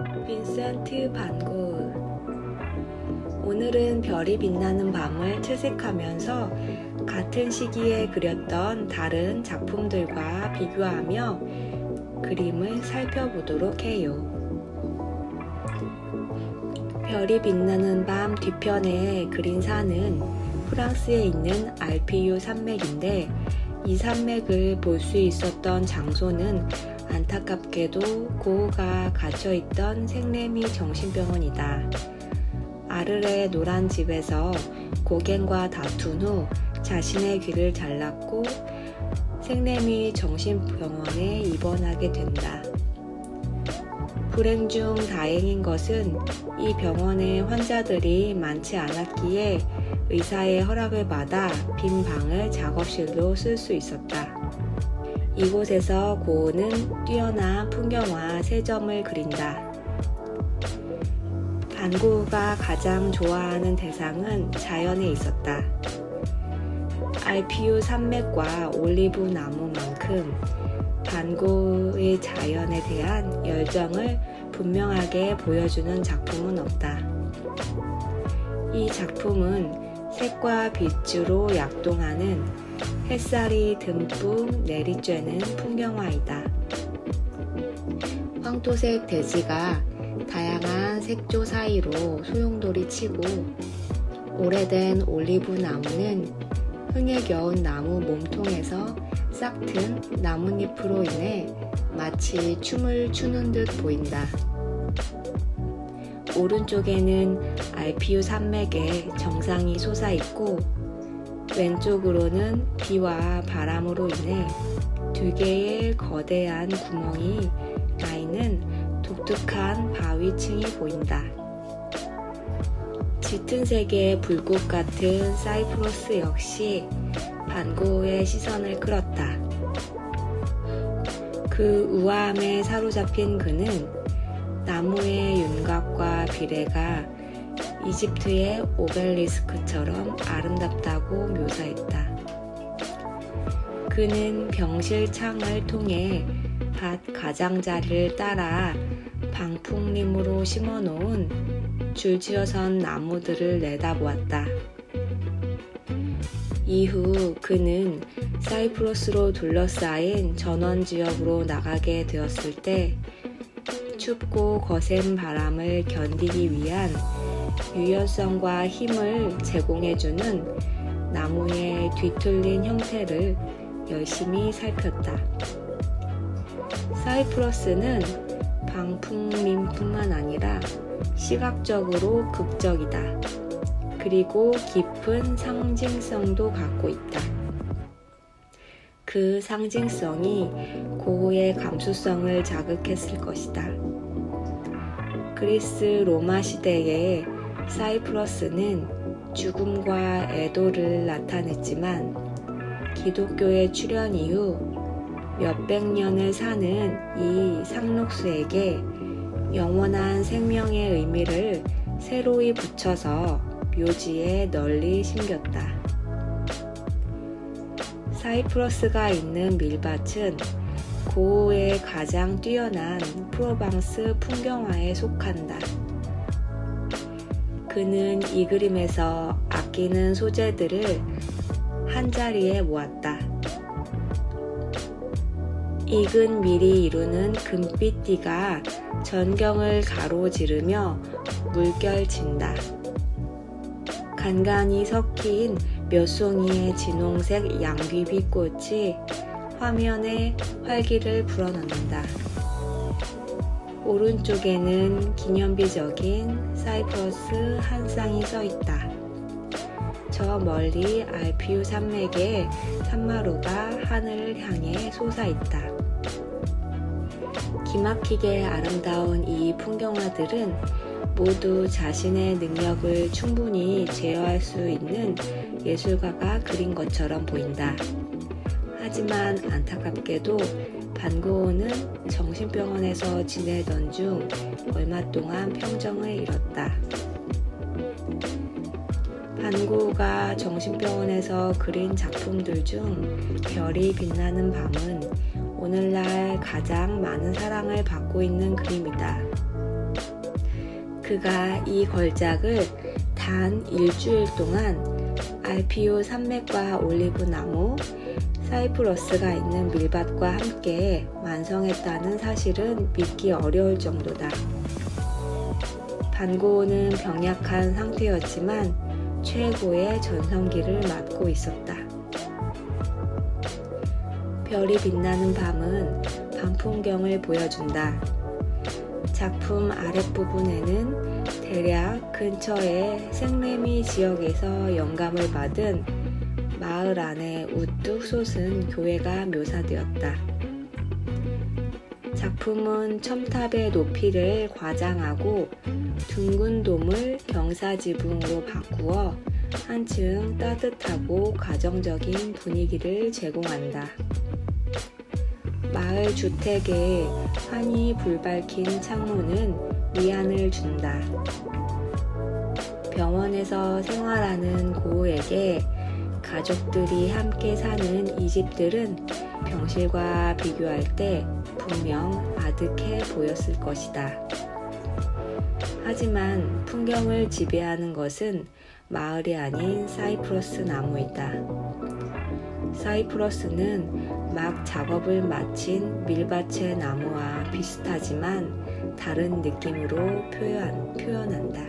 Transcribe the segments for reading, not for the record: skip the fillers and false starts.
빈센트 반 고흐. 오늘은 별이 빛나는 밤을 채색하면서 같은 시기에 그렸던 다른 작품들과 비교하며 그림을 살펴보도록 해요. 별이 빛나는 밤 뒤편에 그린 산은 프랑스에 있는 알피유 산맥인데, 이 산맥을 볼 수 있었던 장소는 안타깝게도 고흐가 갇혀있던 생레미 정신병원이다. 아르레 노란 집에서 고갱과 다툰 후 자신의 귀를 잘랐고 생레미 정신병원에 입원하게 된다. 불행 중 다행인 것은 이 병원에 환자들이 많지 않았기에 의사의 허락을 받아 빈 방을 작업실로 쓸 수 있었다. 이곳에서 고흐는 뛰어난 풍경화 세 점을 그린다. 반 고흐가 가장 좋아하는 대상은 자연에 있었다. 알피유 산맥과 올리브 나무만큼 반 고흐의 자연에 대한 열정을 분명하게 보여주는 작품은 없다. 이 작품은 색과 빛으로 약동하는 햇살이 듬뿍 내리쬐는 풍경화이다. 황토색 대지가 다양한 색조 사이로 소용돌이 치고, 오래된 올리브 나무는 흥에 겨운 나무 몸통에서 싹튼 나뭇잎으로 인해 마치 춤을 추는 듯 보인다. 오른쪽에는 알피유 산맥의 정상이 솟아있고, 왼쪽으로는 비와 바람으로 인해 두 개의 거대한 구멍이 나 있는 독특한 바위층이 보인다. 짙은 색의 불꽃 같은 사이프러스 역시 반 고흐의 시선을 끌었다. 그 우아함에 사로잡힌 그는 나무의 윤곽과 비례가 이집트의 오벨리스크처럼 아름답다고 묘사했다. 그는 병실 창을 통해 밭 가장자리를 따라 방풍림으로 심어놓은 줄지어선 나무들을 내다보았다. 이후 그는 사이프러스로 둘러싸인 전원지역으로 나가게 되었을 때 춥고 거센 바람을 견디기 위한 유연성과 힘을 제공해주는 나무의 뒤틀린 형태를 열심히 살폈다. 사이프러스는 방풍림뿐만 아니라 시각적으로 극적이다. 그리고 깊은 상징성도 갖고 있다. 그 상징성이 고흐의 감수성을 자극했을 것이다. 그리스 로마 시대의 사이프러스는 죽음과 애도를 나타냈지만, 기독교의 출현 이후 몇백 년을 사는 이 상록수에게 영원한 생명의 의미를 새로이 붙여서 묘지에 널리 심겼다. 사이프러스가 있는 밀밭은 고흐의 가장 뛰어난 프로방스 풍경화에 속한다. 그는 이 그림에서 아끼는 소재들을 한자리에 모았다. 익은 밀이 이루는 금빛 띠가 전경을 가로지르며 물결친다. 간간히 섞인 몇 송이의 진홍색 양귀비 꽃이 화면에 활기를 불어넣는다. 오른쪽에는 기념비적인 사이프러스 한 쌍이 서 있다. 저 멀리 알피유 산맥에 산마루가 하늘을 향해 솟아있다. 기막히게 아름다운 이 풍경화들은 모두 자신의 능력을 충분히 제어할 수 있는 예술가가 그린 것처럼 보인다. 하지만 안타깝게도 반 고흐는 정신병원에서 지내던 중 얼마 동안 평정을 잃었다. 반 고흐가 정신병원에서 그린 작품들 중 별이 빛나는 밤은 오늘날 가장 많은 사랑을 받고 있는 그림이다. 그가 이 걸작을 단 일주일 동안 알피오 산맥과 올리브 나무, 사이프러스가 있는 밀밭과 함께 완성했다는 사실은 믿기 어려울 정도다. 반고흐는 병약한 상태였지만 최고의 전성기를 맞고 있었다. 별이 빛나는 밤은 밤 풍경을 보여준다. 작품 아랫부분에는 대략 근처의 생레미 지역에서 영감을 받은 마을 안에 우뚝 솟은 교회가 묘사되었다. 작품은 첨탑의 높이를 과장하고 둥근 돔을 경사지붕으로 바꾸어 한층 따뜻하고 가정적인 분위기를 제공한다. 마을 주택에 환히 불밝힌 창문은 위안을 준다. 병원에서 생활하는 고흐에게 가족들이 함께 사는 이 집들은 병실과 비교할 때 분명 아득해 보였을 것이다. 하지만 풍경을 지배하는 것은 마을이 아닌 사이프러스 나무이다. 사이프러스는 막 작업을 마친 밀밭의 나무와 비슷하지만 다른 느낌으로 표현한다.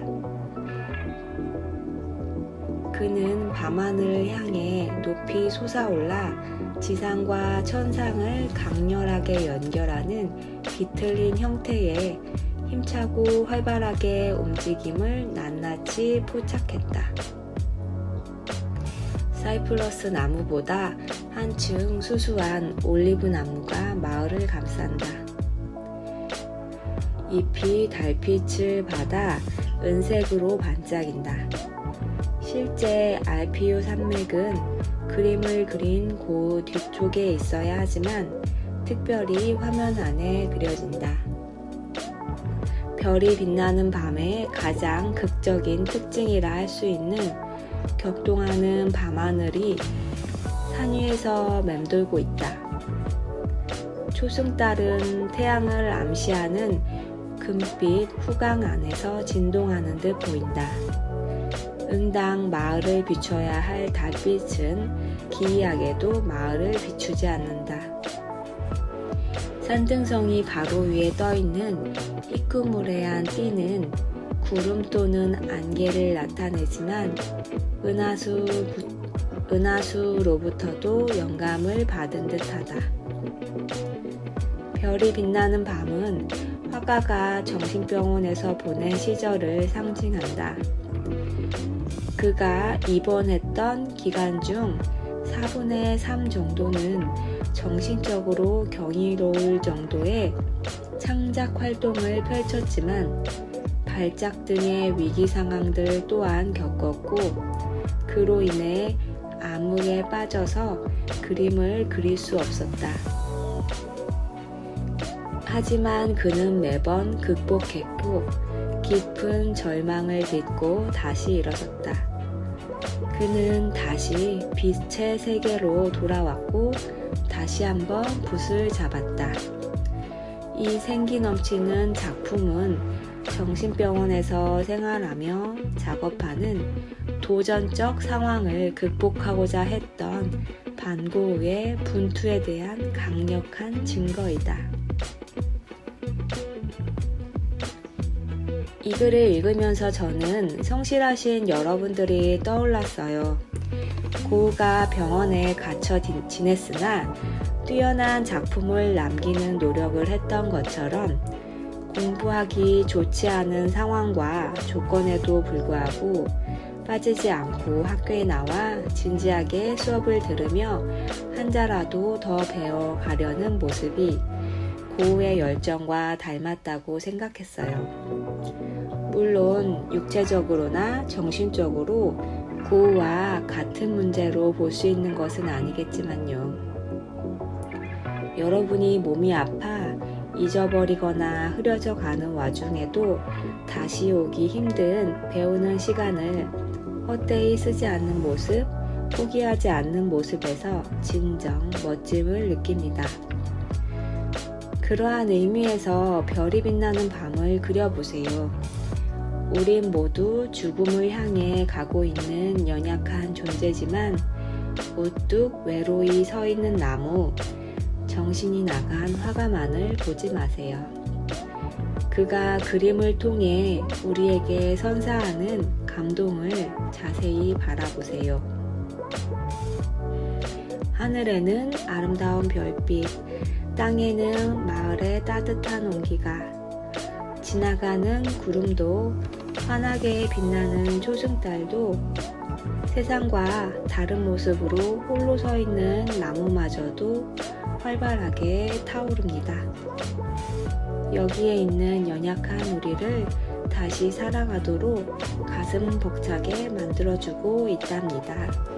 그는 밤하늘을 향해 높이 솟아올라 지상과 천상을 강렬하게 연결하는 비틀린 형태의 힘차고 활발하게 움직임을 낱낱이 포착했다. 사이프러스 나무보다 한층 수수한 올리브 나무가 마을을 감싼다. 잎이 달빛을 받아 은색으로 반짝인다. 실제 알피오 산맥은 그림을 그린 고흐 뒤쪽에 있어야 하지만 특별히 화면 안에 그려진다. 별이 빛나는 밤의 가장 극적인 특징이라 할 수 있는 격동하는 밤하늘이 산 위에서 맴돌고 있다. 초승달은 태양을 암시하는 금빛 후광 안에서 진동하는 듯 보인다. 응당 마을을 비춰야 할 달빛은 기이하게도 마을을 비추지 않는다. 산등성이 바로 위에 떠있는 희끄무레한 띠는 구름 또는 안개를 나타내지만 은하수로부터도 영감을 받은 듯하다. 별이 빛나는 밤은 화가가 정신병원에서 보낸 시절을 상징한다. 그가 입원했던 기간 중 4분의 3 정도는 정신적으로 경이로울 정도의 창작 활동을 펼쳤지만 발작 등의 위기 상황들 또한 겪었고 그로 인해 암흑에 빠져서 그림을 그릴 수 없었다. 하지만 그는 매번 극복했고 깊은 절망을 딛고 다시 일어섰다. 그는 다시 빛의 세계로 돌아왔고 다시 한번 붓을 잡았다. 이 생기 넘치는 작품은 정신병원에서 생활하며 작업하는 도전적 상황을 극복하고자 했던 반고흐의 분투에 대한 강력한 증거이다. 이 글을 읽으면서 저는 성실하신 여러분들이 떠올랐어요. 고흐가 병원에 갇혀 지냈으나 뛰어난 작품을 남기는 노력을 했던 것처럼 공부하기 좋지 않은 상황과 조건에도 불구하고 빠지지 않고 학교에 나와 진지하게 수업을 들으며 한자라도 더 배워가려는 모습이 고흐의 열정과 닮았다고 생각했어요. 물론 육체적으로나 정신적으로 고흐와 같은 문제로 볼 수 있는 것은 아니겠지만요. 여러분이 몸이 아파 잊어버리거나 흐려져 가는 와중에도 다시 오기 힘든 배우는 시간을 헛되이 쓰지 않는 모습, 포기하지 않는 모습에서 진정 멋짐을 느낍니다. 그러한 의미에서 별이 빛나는 밤을 그려보세요. 우린 모두 죽음을 향해 가고 있는 연약한 존재지만 우뚝 외로이 서 있는 나무, 정신이 나간 화가만을 보지 마세요. 그가 그림을 통해 우리에게 선사하는 감동을 자세히 바라보세요. 하늘에는 아름다운 별빛, 땅에는 마을의 따뜻한 온기가, 지나가는 구름도 환하게 빛나는 초승달도 세상과 다른 모습으로 홀로 서 있는 나무마저도 활발하게 타오릅니다. 여기에 있는 연약한 우리를 다시 살아가도록 가슴 벅차게 만들어주고 있답니다.